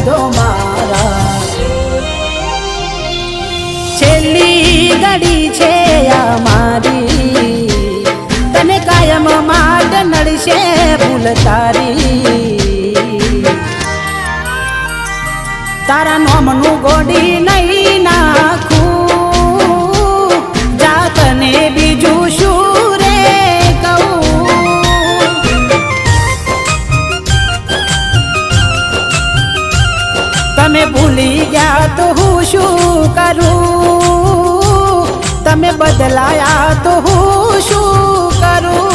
દો મારા છેલ્લી ઘડી છે આ મારી તને કાયમ માટે નડશે ભૂલ તારી તારા નોમનું ગોડી નહીં નાખું જાતને બીજું શું રે કહું તમે ભૂલી ગયા તો હું શું કરું તમે બદલાયા તો હું શું કરું